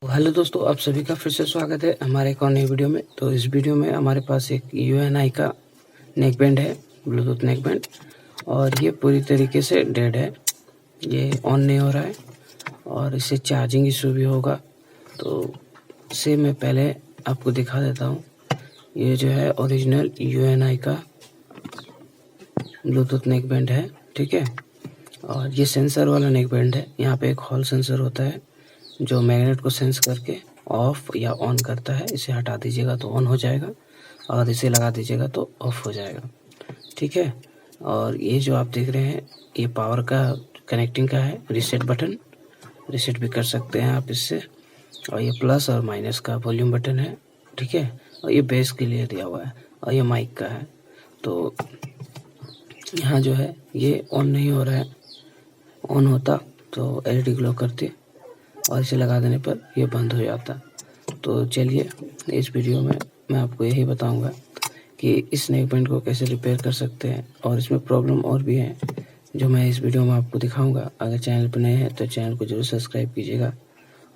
Hello दोस्तों, आप सभी का फिर से स्वागत है हमारे एक और नई वीडियो में। तो इस वीडियो में हमारे पास एक UNI का नेक बैंड है, ब्लूटूथ नेक बैंड, और ये पूरी तरीके से डेड है। ये ऑन नहीं हो रहा है और इसे चार्जिंग इशू भी होगा। तो इसे मैं पहले आपको दिखा देता हूँ। ये जो है ओरिजिनल UNI का ब्लूटूथ नेक बैंड है, ठीक है। और ये सेंसर वाला नेक बैंड है। यहाँ पे एक हॉल सेंसर होता है जो मैग्नेट को सेंस करके ऑफ या ऑन करता है। इसे हटा दीजिएगा तो ऑन हो जाएगा और इसे लगा दीजिएगा तो ऑफ हो जाएगा, ठीक है। और ये जो आप देख रहे हैं ये पावर का कनेक्टिंग का है, रीसेट बटन, रीसेट भी कर सकते हैं आप इससे। और ये प्लस और माइनस का वॉल्यूम बटन है, ठीक है। और ये बेस के लिए दिया हुआ है और ये माइक का है। तो यहाँ जो है ये ऑन नहीं हो रहा है। ऑन होता तो LED ग्लो करती और इसे लगा देने पर ये बंद हो जाता। तो चलिए इस वीडियो में मैं आपको यही बताऊंगा कि इस नेक बैंड को कैसे रिपेयर कर सकते हैं, और इसमें प्रॉब्लम और भी है जो मैं इस वीडियो में आपको दिखाऊंगा। अगर चैनल पर नए हैं तो चैनल को जरूर सब्सक्राइब कीजिएगा।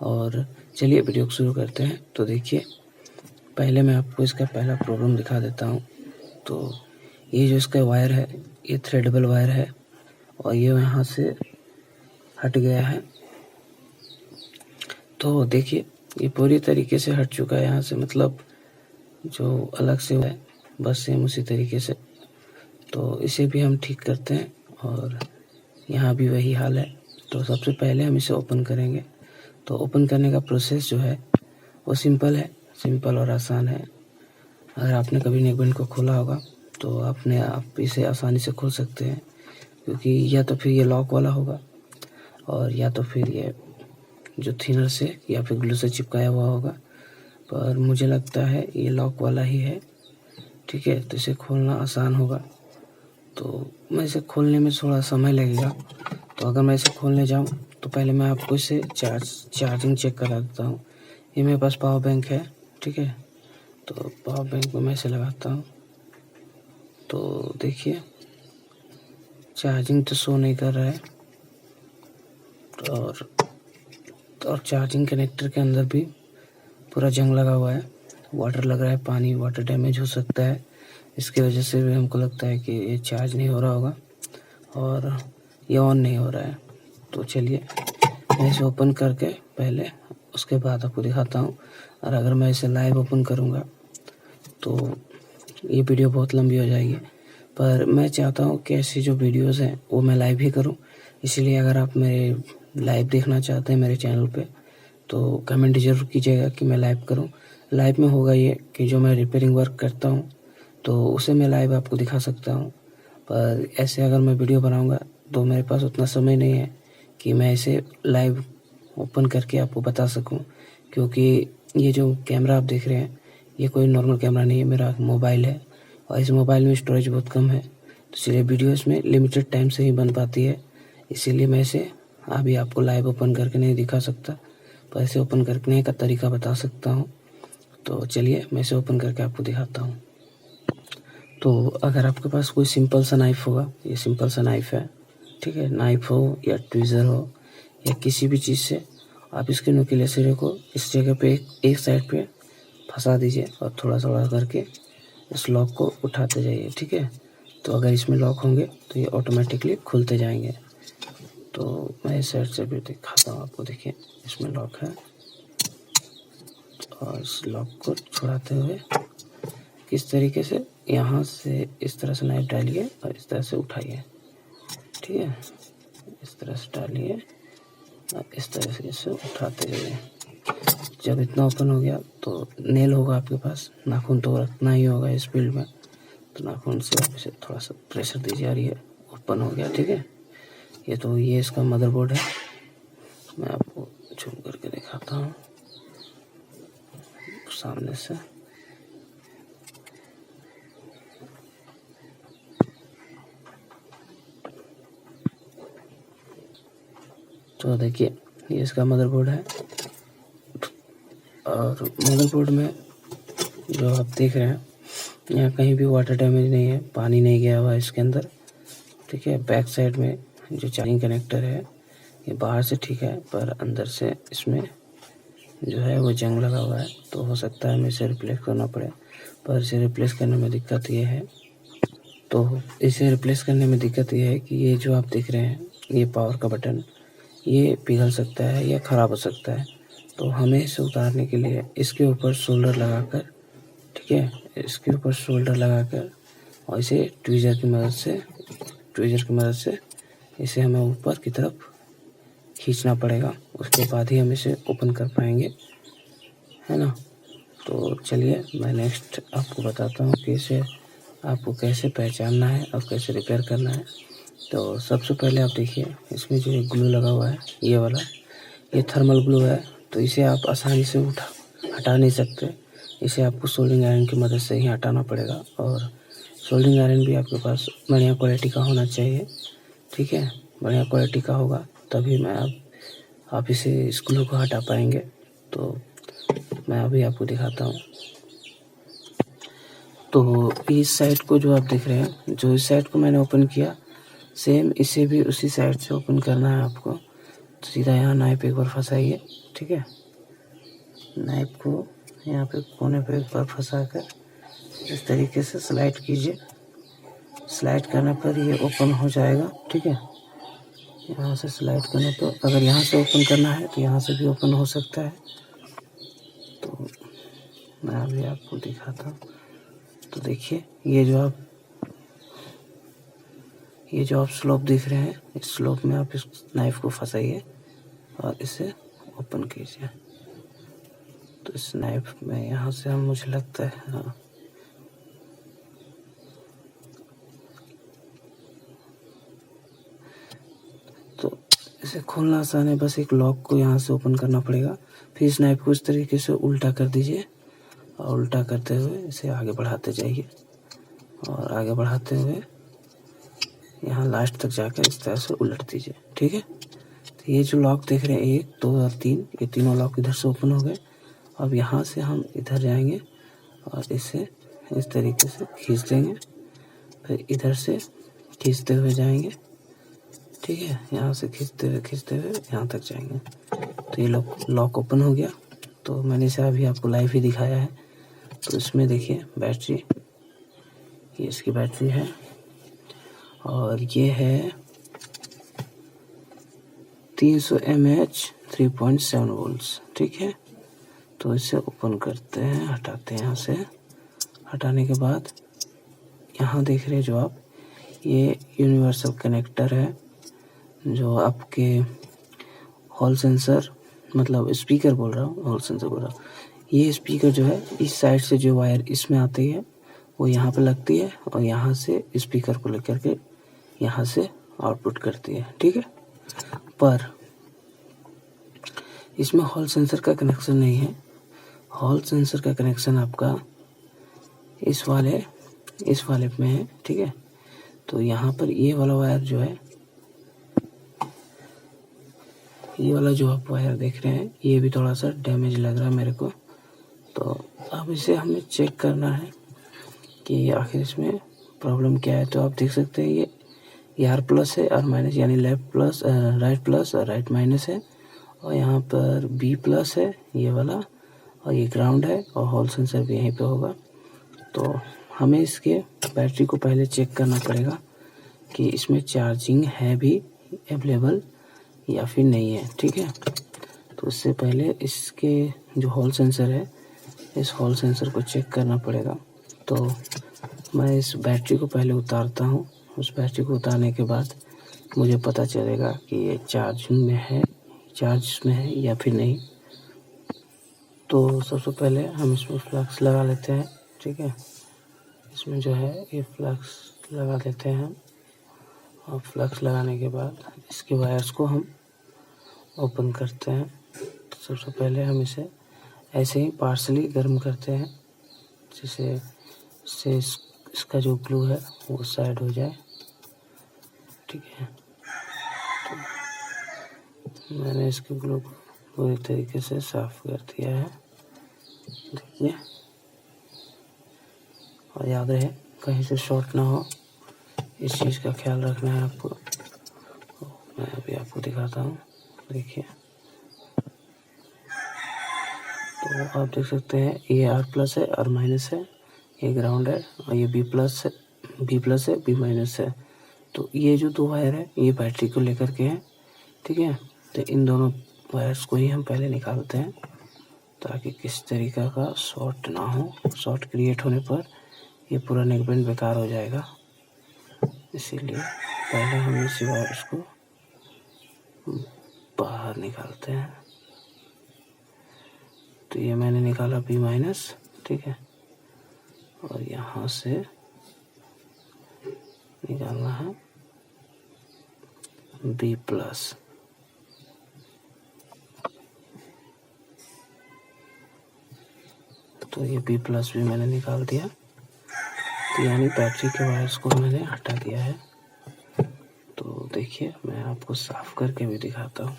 और चलिए वीडियो को शुरू करते हैं। तो देखिए, पहले मैं आपको इसका पहला प्रॉब्लम दिखा देता हूँ। तो ये जो इसका वायर है ये थ्रेडेबल वायर है और ये यहाँ से हट गया है। तो देखिए ये पूरी तरीके से हट चुका है यहाँ से, मतलब जो अलग से है बस सेम उसी तरीके से। तो इसे भी हम ठीक करते हैं और यहाँ भी वही हाल है। तो सबसे पहले हम इसे ओपन करेंगे। तो ओपन करने का प्रोसेस जो है वो सिंपल है, सिंपल और आसान है। अगर आपने कभी नेक बैंड को खोला होगा तो आप इसे आसानी से खोल सकते हैं, क्योंकि या तो फिर ये लॉक वाला होगा और या तो फिर ये जो थिनर से या फिर ग्लू से चिपकाया हुआ होगा। पर मुझे लगता है ये लॉक वाला ही है, ठीक है। तो इसे खोलना आसान होगा। तो मैं इसे खोलने में थोड़ा समय लगेगा। तो अगर मैं इसे खोलने जाऊं तो पहले मैं आपको इसे चार्जिंग चेक करा देता हूं। ये मेरे पास पावर बैंक है, ठीक है। तो पावर बैंक में मैं इसे लगाता हूं। तो देखिए चार्जिंग तो शो नहीं कर रहा है और चार्जिंग कनेक्टर के अंदर भी पूरा जंग लगा हुआ है, वाटर लग रहा है, पानी वाटर डैमेज हो सकता है। इसकी वजह से भी हमको लगता है कि ये चार्ज नहीं हो रहा होगा और ये ऑन नहीं हो रहा है। तो चलिए मैं इसे ओपन करके पहले उसके बाद आपको दिखाता हूँ। और अगर मैं इसे लाइव ओपन करूँगा तो ये वीडियो बहुत लंबी हो जाएगी, पर मैं चाहता हूँ कि ऐसी जो वीडियोज़ हैं वो मैं लाइव ही करूँ। इसलिए अगर आप मेरे लाइव देखना चाहते हैं मेरे चैनल पे तो कमेंट ज़रूर कीजिएगा कि मैं लाइव करूं। लाइव में होगा ये कि जो मैं रिपेयरिंग वर्क करता हूं तो उसे मैं लाइव आपको दिखा सकता हूं। पर ऐसे अगर मैं वीडियो बनाऊंगा तो मेरे पास उतना समय नहीं है कि मैं इसे लाइव ओपन करके आपको बता सकूं, क्योंकि ये जो कैमरा आप देख रहे हैं ये कोई नॉर्मल कैमरा नहीं है, मेरा मोबाइल है और इस मोबाइल में स्टोरेज बहुत कम है। तो इसलिए वीडियो इसमें लिमिटेड टाइम से ही बन पाती है। इसीलिए मैं इसे अभी आपको लाइव ओपन करके नहीं दिखा सकता, पर इसे ओपन करने का तरीका बता सकता हूँ। तो चलिए मैं इसे ओपन करके आपको दिखाता हूँ। तो अगर आपके पास कोई सिंपल सा नाइफ़ होगा, ये सिंपल सा नाइफ़ है, ठीक है। नाइफ़ हो या ट्विज़र हो या किसी भी चीज़ से आप इसके नुकीले सिरे को इस जगह पे एक साइड पे फंसा दीजिए और थोड़ा थोड़ा करके इस लॉक को उठाते जाइए, ठीक है। तो अगर इसमें लॉक होंगे तो ये ऑटोमेटिकली खुलते जाएंगे। तो मैं इस साइड से भी दिखाता हूँ आपको। देखिए इसमें लॉक है और इस लॉक को छुड़ाते हुए किस तरीके से यहाँ से इस तरह से नाइफ डालिए और इस तरह से उठाइए, ठीक है। इस तरह से डालिए और इस तरह से इसे उठाते जाइए। जब इतना ओपन हो गया तो नेल होगा आपके पास, नाखून तो रखना ही होगा इस फील्ड में। तो नाखून से आप इसे थोड़ा सा प्रेशर दीजिए और ये ओपन हो गया, ठीक है। ये इसका मदरबोर्ड है। मैं आपको झूम करके दिखाता हूँ सामने से। तो देखिए ये इसका मदरबोर्ड है और मदरबोर्ड में जो आप देख रहे हैं यहाँ कहीं भी वाटर डैमेज नहीं है, पानी नहीं गया हुआ है इसके अंदर, ठीक है। बैक साइड में जो चार्जिंग कनेक्टर है ये बाहर से ठीक है, पर अंदर से इसमें जो है वो जंग लगा हुआ है, तो हो सकता है हमें इसे रिप्लेस करना पड़े। पर इसे रिप्लेस करने में दिक्कत ये है, तो इसे रिप्लेस करने में दिक्कत ये है कि ये जो आप देख रहे हैं ये पावर का बटन, ये पिघल सकता है या ख़राब हो सकता है। तो हमें इसे उतारने के लिए इसके ऊपर शोल्डर लगाकर, ठीक है, इसके ऊपर शोल्डर लगाकर और इसे ट्वीज़र की मदद से इसे हमें ऊपर की तरफ खींचना पड़ेगा। उसके बाद ही हम इसे ओपन कर पाएंगे, है ना। तो चलिए मैं नेक्स्ट आपको बताता हूँ कि इसे आपको कैसे पहचानना है और कैसे रिपेयर करना है। तो सबसे पहले आप देखिए, इसमें जो ग्लू लगा हुआ है ये वाला, ये थर्मल ग्लू है। तो इसे आप आसानी से हटा नहीं सकते, इसे आपको सोल्डिंग आयरन की मदद से ही हटाना पड़ेगा। और सोल्डिंग आयरन भी आपके पास बढ़िया क्वालिटी का होना चाहिए, ठीक है। बढ़िया क्वालिटी का होगा तभी आप इसे इस ग्लू को हटा पाएंगे। तो मैं अभी आपको दिखाता हूँ। तो इस साइड को जो आप देख रहे हैं, जो इस साइड को मैंने ओपन किया, सेम इसे भी उसी साइड से ओपन करना है आपको। तो सीधा यहाँ नाइफ एक बार फंसाइए, ठीक है। नाइफ को यहाँ पे कोने पे एक बार फंसा कर इस तरीके से स्लाइड कीजिए। स्लाइड करने पर ये ओपन हो जाएगा, ठीक है। यहाँ से स्लाइड करने पर, अगर यहाँ से ओपन करना है तो यहाँ से भी ओपन हो सकता है। तो मैं अभी आपको दिखाता हूँ। तो देखिए, ये जो आप स्लोप देख रहे हैं, इस स्लोप में आप इस नाइफ को फंसाइए और इसे ओपन कीजिए। तो इस नाइफ में यहाँ से मुझे लगता है, हाँ, तो इसे खोलना आसान है, बस एक लॉक को यहाँ से ओपन करना पड़ेगा। फिर इस नाइफ को इस तरीके से उल्टा कर दीजिए और उल्टा करते हुए इसे आगे बढ़ाते जाइए और आगे बढ़ाते हुए यहाँ लास्ट तक जाकर इस तरह से उलट दीजिए, ठीक है। तो ये जो लॉक देख रहे हैं 1, 2 और 3, ये तीनों लॉक इधर से ओपन हो गए। अब यहाँ से हम इधर जाएंगे और इसे इस तरीके से खींच देंगे, फिर इधर से खींचते हुए जाएंगे, ठीक है। यहाँ से खींचते हुए यहाँ तक जाएंगे। तो ये लॉक ओपन हो गया। तो मैंने इसे अभी आपको लाइव ही दिखाया है। तो इसमें देखिए बैटरी, ये इसकी बैटरी है और ये है 300 mAh 3.7 वोल्ट्स, ठीक है। तो इसे ओपन करते हैं, हटाते हैं। यहाँ से हटाने के बाद यहाँ देख रहे हैं जो आप, ये यूनिवर्सल कनेक्टर है जो आपके हॉल सेंसर, मतलब स्पीकर बोल रहा हूँ, हॉल सेंसर बोल रहा हूँ। ये स्पीकर जो है, इस साइड से जो वायर इसमें आती है वो यहाँ पे लगती है और यहाँ से स्पीकर को लेकर के यहाँ से आउटपुट करती है, ठीक है। पर इसमें हॉल सेंसर का कनेक्शन नहीं है। हॉल सेंसर का कनेक्शन आपका इस वाले में है, ठीक है। तो यहाँ पर ये वाला वायर जो है, ये वाला जो आप वायर देख रहे हैं, ये भी थोड़ा सा डैमेज लग रहा है मेरे को। तो अब इसे हमें चेक करना है कि आखिर इसमें प्रॉब्लम क्या है। तो आप देख सकते हैं ये आर प्लस है, आर माइनस, यानी लेफ्ट प्लस, राइट प्लस और राइट माइनस है। और यहाँ पर बी प्लस है ये वाला, और ये ग्राउंड है, और हॉल सेंसर भी यहीं पे होगा। तो हमें इसके बैटरी को पहले चेक करना पड़ेगा कि इसमें चार्जिंग है भी अवेलेबल या फिर नहीं है, ठीक है। तो उससे पहले इसके जो हॉल सेंसर है, इस हॉल सेंसर को चेक करना पड़ेगा। तो मैं इस बैटरी को पहले उतारता हूँ। उस बैटरी को उतारने के बाद मुझे पता चलेगा कि ये चार्ज में है या फिर नहीं। तो सबसे पहले हम इसमें फ्लक्स लगा लेते हैं, ठीक है। इसमें जो है ये फ्लक्स लगा लेते हैं और फ्लक्स लगाने के बाद इसके वायर्स को हम ओपन करते हैं। तो सबसे पहले हम इसे ऐसे ही पार्शली गर्म करते हैं, जिससे इसका जो ग्लू है वो साइड हो जाए, ठीक है। तो मैंने इसके ग्लू को पूरी तरीके से साफ कर दिया है, देखिए। और याद रहे कहीं से शॉर्ट ना हो, इस चीज़ का ख्याल रखना है आपको। मैं अभी आपको दिखाता हूँ, देखिए। तो आप देख सकते हैं ये आर प्लस है, आर माइनस है, ये ग्राउंड है, और ये बी प्लस है, बी माइनस है। तो ये जो दो वायर है ये बैटरी को लेकर के हैं, ठीक है। तो इन दोनों वायर्स को ही हम पहले निकालते हैं ताकि किस तरीका का शॉर्ट ना हो। शॉर्ट क्रिएट होने पर ये पूरा नेकबैंड बेकार हो जाएगा, इसीलिए पहले हम इस वायर्स को बाहर निकालते हैं। तो ये मैंने निकाला बी माइनस, ठीक है, और यहाँ से निकालना है बी प्लस। तो ये बी प्लस भी मैंने निकाल दिया, तो यानी बैटरी के वायर्स को मैंने हटा दिया है। तो देखिए मैं आपको साफ करके भी दिखाता हूँ।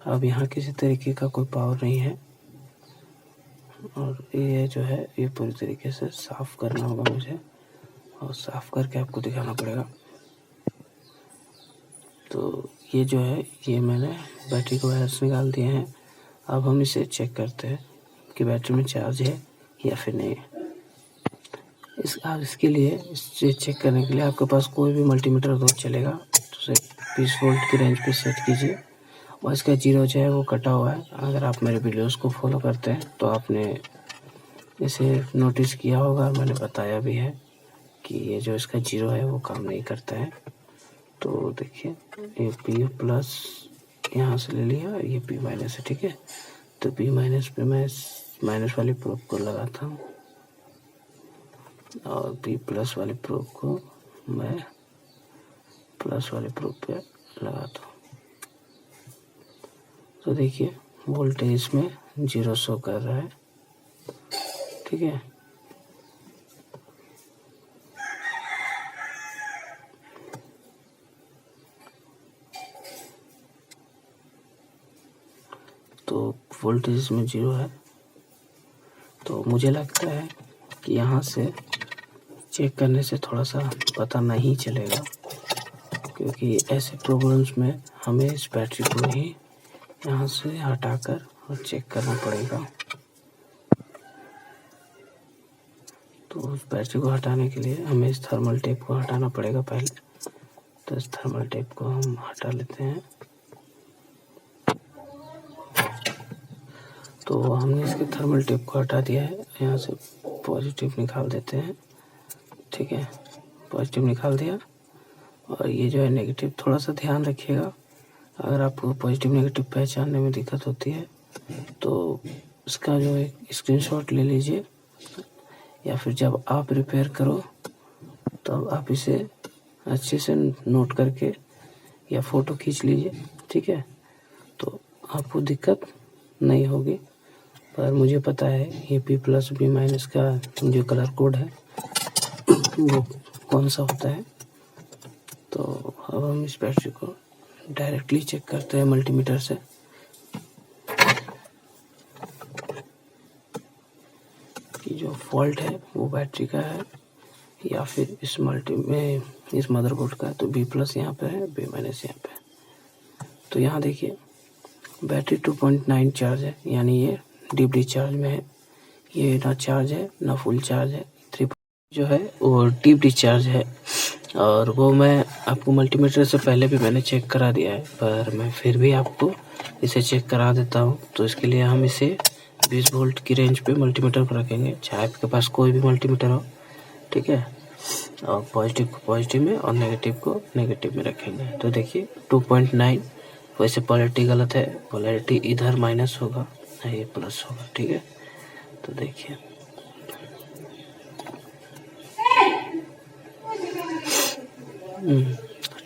अब यहाँ किसी तरीके का कोई पावर नहीं है, और ये जो है ये पूरी तरीके से साफ करना होगा मुझे, और साफ करके आपको दिखाना पड़ेगा। तो ये जो है ये मैंने बैटरी के वायर्स निकाल दिए हैं। अब हम इसे चेक करते हैं कि बैटरी में चार्ज है या फिर नहीं। इसके लिए इसे चेक करने के लिए आपके पास कोई भी मल्टीमीटर हो चलेगा, तो उसे 20 वोल्ट की रेंज पे सेट कीजिए, और इसका जीरो जो है वो कटा हुआ है। अगर आप मेरे वीडियोस को फॉलो करते हैं तो आपने इसे नोटिस किया होगा, मैंने बताया भी है कि ये जो इसका जीरो है वो काम नहीं करता है। तो देखिए ये पी प्लस यहाँ से ले लिया, ये पी माइनस है, ठीक है। तो पी माइनस पे मैं माइनस वाली प्रोब को लगाता हूँ, और पी प्लस वाली प्रोब को मैं प्लस वाली प्रोब पे लगाता हूँ। तो देखिए वोल्टेज में जीरो शो कर रहा है, ठीक है। तो वोल्टेज में जीरो है, तो मुझे लगता है कि यहाँ से चेक करने से थोड़ा सा पता नहीं चलेगा, क्योंकि ऐसे प्रॉब्लम्स में हमें इस बैटरी को ही यहाँ से हटाकर और चेक करना पड़ेगा। तो उस बैटरी को हटाने के लिए हमें इस थर्मल टेप को हटाना पड़ेगा पहले। तो इस थर्मल टेप को हम हटा लेते हैं। तो हमने इसके थर्मल टेप को हटा दिया है, यहाँ से पॉजिटिव निकाल देते हैं, ठीक है। पॉजिटिव निकाल दिया, और ये जो है नेगेटिव, थोड़ा सा ध्यान रखिएगा। अगर आपको पॉजिटिव नेगेटिव पहचानने में दिक्कत होती है तो इसका जो एक स्क्रीनशॉट ले लीजिए, या फिर जब आप रिपेयर करो तब आप इसे अच्छे से नोट करके या फ़ोटो खींच लीजिए, ठीक है। तो आपको दिक्कत नहीं होगी। पर मुझे पता है ये पी प्लस बी माइनस का जो कलर कोड है वो कौन सा होता है। तो अब हम इस बैटरी को डायरेक्टली चेक करते हैं मल्टीमीटर से। कि जो फॉल्ट है वो बैटरी का है या फिर इस मदरबोर्ड का है। तो बी प्लस यहाँ पे है, बी माइनस यहाँ पे है। तो यहाँ देखिए बैटरी 2.9 चार्ज है, यानी ये डीप डिस्चार्ज में है। ये ना चार्ज है ना फुल चार्ज है, 3 जो है वो डीप डिस्चार्ज है। और वो मैं आपको मल्टीमीटर से पहले भी मैंने चेक करा दिया है, पर मैं फिर भी आपको इसे चेक करा देता हूँ। तो इसके लिए हम इसे 20 वोल्ट की रेंज पे मल्टीमीटर को रखेंगे, चाहे आपके पास कोई भी मल्टीमीटर हो, ठीक है। और पॉजिटिव को पॉजिटिव में और नेगेटिव को नेगेटिव में रखेंगे। तो देखिए 2.9, वैसे पोलैरिटी गलत है, पोलैरिटी इधर माइनस होगा, ये प्लस होगा, ठीक है। तो देखिए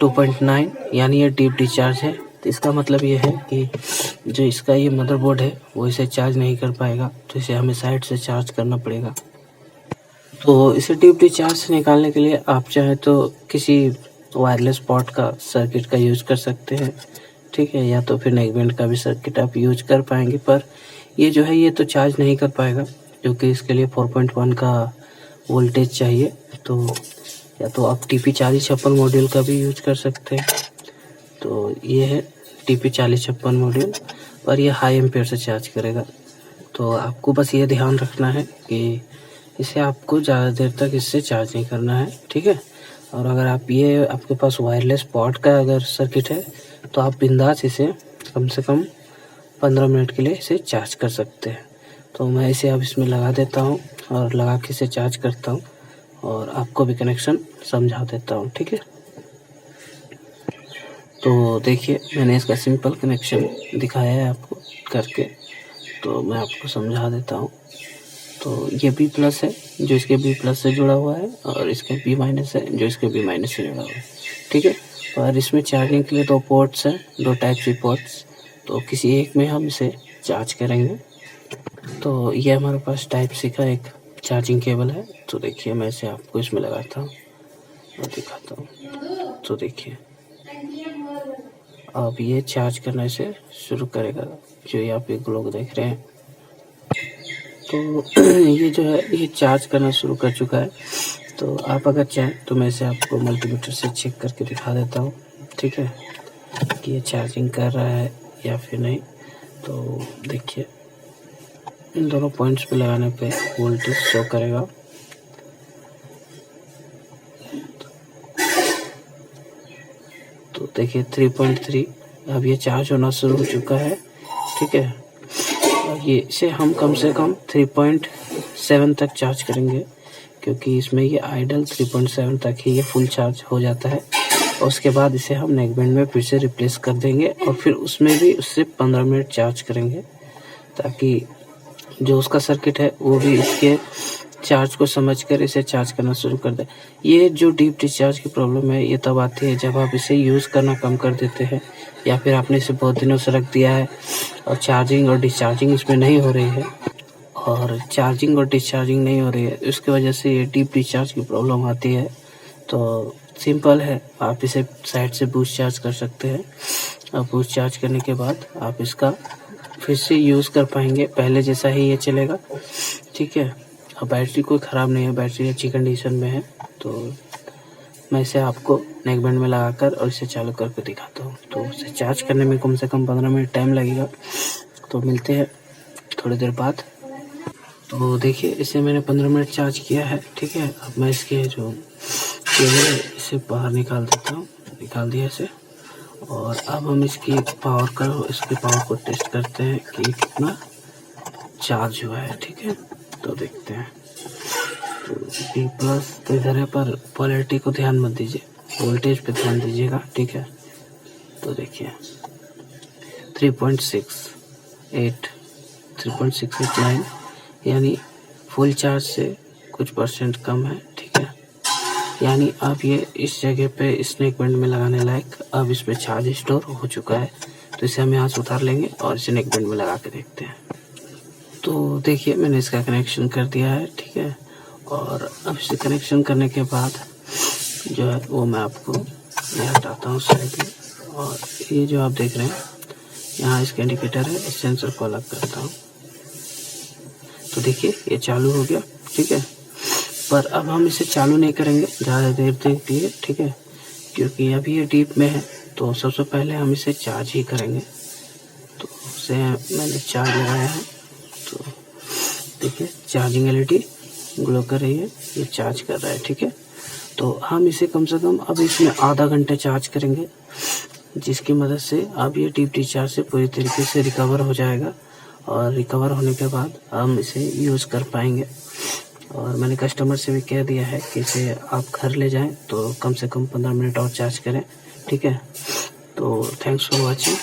2.9 यानी ये डीप डिस्चार्ज है। तो इसका मतलब ये है कि जो इसका ये मदरबोर्ड है वो इसे चार्ज नहीं कर पाएगा, तो इसे हमें साइड से चार्ज करना पड़ेगा। तो इसे डीप डिस्चार्ज से निकालने के लिए आप चाहे तो किसी वायरलेस पॉट का सर्किट का यूज कर सकते हैं, ठीक है, या तो फिर नेकबैंड का भी सर्किट आप यूज कर पाएंगे। पर ये जो है ये तो चार्ज नहीं कर पाएगा, क्योंकि इसके लिए 4.1 का वोल्टेज चाहिए। तो या तो आप TP4056 मॉड्यूल का भी यूज कर सकते हैं। तो ये है TP4056 मॉड्यूल, पर ये हाई एम्पेयर से चार्ज करेगा। तो आपको बस ये ध्यान रखना है कि इसे आपको ज़्यादा देर तक इससे चार्ज नहीं करना है, ठीक है। और अगर आपके पास वायरलेस पॉट का अगर सर्किट है तो आप बिंदास इसे कम से कम 15 मिनट के लिए इसे चार्ज कर सकते हैं। तो मैं इसे अब इसमें लगा देता हूँ और लगा के इसे चार्ज करता हूँ और आपको भी कनेक्शन समझा देता हूँ, ठीक है। तो देखिए मैंने इसका सिंपल कनेक्शन दिखाया है आपको करके, तो मैं आपको समझा देता हूँ। तो ये B+ है जो इसके B+ से जुड़ा हुआ है, और इसके B- है जो इसके B- से जुड़ा हुआ है, ठीक है। और इसमें चार्जिंग के लिए 2 पोर्ट्स हैं, 2 Type-C पोर्ट्स। तो किसी एक में हम इसे चार्ज करेंगे। तो ये हमारे पास Type-C का एक चार्जिंग केबल है। तो देखिए मैं इसे आपको इसमें लगाता हूँ और दिखाता हूँ। तो देखिए अब ये चार्ज करना इसे शुरू करेगा, जो यहाँ पे ग्लो देख रहे हैं। तो ये जो है ये चार्ज करना शुरू कर चुका है। तो आप अगर चाहें तो मैं इसे आपको मल्टीमीटर से चेक करके दिखा देता हूँ, ठीक है, कि ये चार्जिंग कर रहा है या फिर नहीं। तो देखिए इन दोनों पॉइंट्स पे लगाने पे वोल्टेज शो करेगा। तो देखिए 3.3 अब ये चार्ज होना शुरू हो चुका है, ठीक है। और ये इसे हम कम से कम 3.7 तक चार्ज करेंगे, क्योंकि इसमें ये आइडल 3.7 तक ही ये फुल चार्ज हो जाता है। और उसके बाद इसे हम नेकबैंड में फिर से रिप्लेस कर देंगे और फिर उसमें भी उससे 15 मिनट चार्ज करेंगे, ताकि जो उसका सर्किट है वो भी इसके चार्ज को समझकर इसे चार्ज करना शुरू कर दे। ये जो डीप डिस्चार्ज की प्रॉब्लम है ये तब आती है जब आप इसे यूज़ करना कम कर देते हैं, या फिर आपने इसे बहुत दिनों से रख दिया है और चार्जिंग और डिस्चार्जिंग इसमें नहीं हो रही है, और चार्जिंग और डिस्चार्जिंग नहीं हो रही है, उसकी वजह से ये डीप डिस्चार्ज की प्रॉब्लम आती है। तो सिंपल है, आप इसे साइड से बूस्ट चार्ज कर सकते हैं। और बूस्ट चार्ज करने के बाद आप इसका फिर से यूज़ कर पाएंगे, पहले जैसा ही ये चलेगा, ठीक है। और बैटरी कोई ख़राब नहीं है, बैटरी अच्छी कंडीशन में है। तो मैं इसे आपको नेकबैंड में लगाकर और इसे चालू करके दिखाता हूँ। तो इसे चार्ज करने में कम से कम 15 मिनट टाइम लगेगा। तो मिलते हैं थोड़ी देर बाद। तो देखिए इसे मैंने 15 मिनट चार्ज किया है, ठीक है। अब मैं इसके जो केबल है इसे बाहर निकाल देता हूँ, निकाल दिया इसे। और अब हम इसके पावर को टेस्ट करते हैं कि कितना चार्ज हुआ है, ठीक है। तो देखते हैं। तो B+ तो इधर है, पर पोलैरिटी को ध्यान मत दीजिए, वोल्टेज पे ध्यान दीजिएगा, ठीक है। तो देखिए 3.689 यानी फुल चार्ज से कुछ परसेंट कम है, ठीक है। यानी अब ये इस जगह पे इस नेकबैंड में लगाने लायक अब इसमें चार्ज स्टोर हो चुका है। तो इसे हम यहाँ से उतार लेंगे और इसे नेकबैंड में लगा के देखते हैं। तो देखिए मैंने इसका कनेक्शन कर दिया है, ठीक है। और अब इसे कनेक्शन करने के बाद जो है वो मैं आपको ये हटाता हूँ साइड में। और ये जो आप देख रहे हैं यहाँ इसका इंडिकेटर है, इस सेंसर को अलग करता हूँ। तो देखिए ये चालू हो गया, ठीक है। पर अब हम इसे चालू नहीं करेंगे ज़्यादा देर तक के लिए, ठीक है, क्योंकि अभी ये डीप में है। तो सबसे पहले हम इसे चार्ज ही करेंगे। तो उसे मैंने चार्ज लगाया है। तो देखिए चार्जिंग LED ग्लो कर रही है, ये चार्ज कर रहा है, ठीक है। तो हम इसे कम से कम अब इसमें आधा घंटा चार्ज करेंगे, जिसकी मदद से अब ये डीप डिस्चार्ज से पूरी तरीके से रिकवर हो जाएगा। और रिकवर होने के बाद हम इसे यूज़ कर पाएंगे। और मैंने कस्टमर से भी कह दिया है कि इसे आप घर ले जाएं तो कम से कम 15 मिनट और चार्ज करें, ठीक है। तो थैंक्स फॉर वॉचिंग।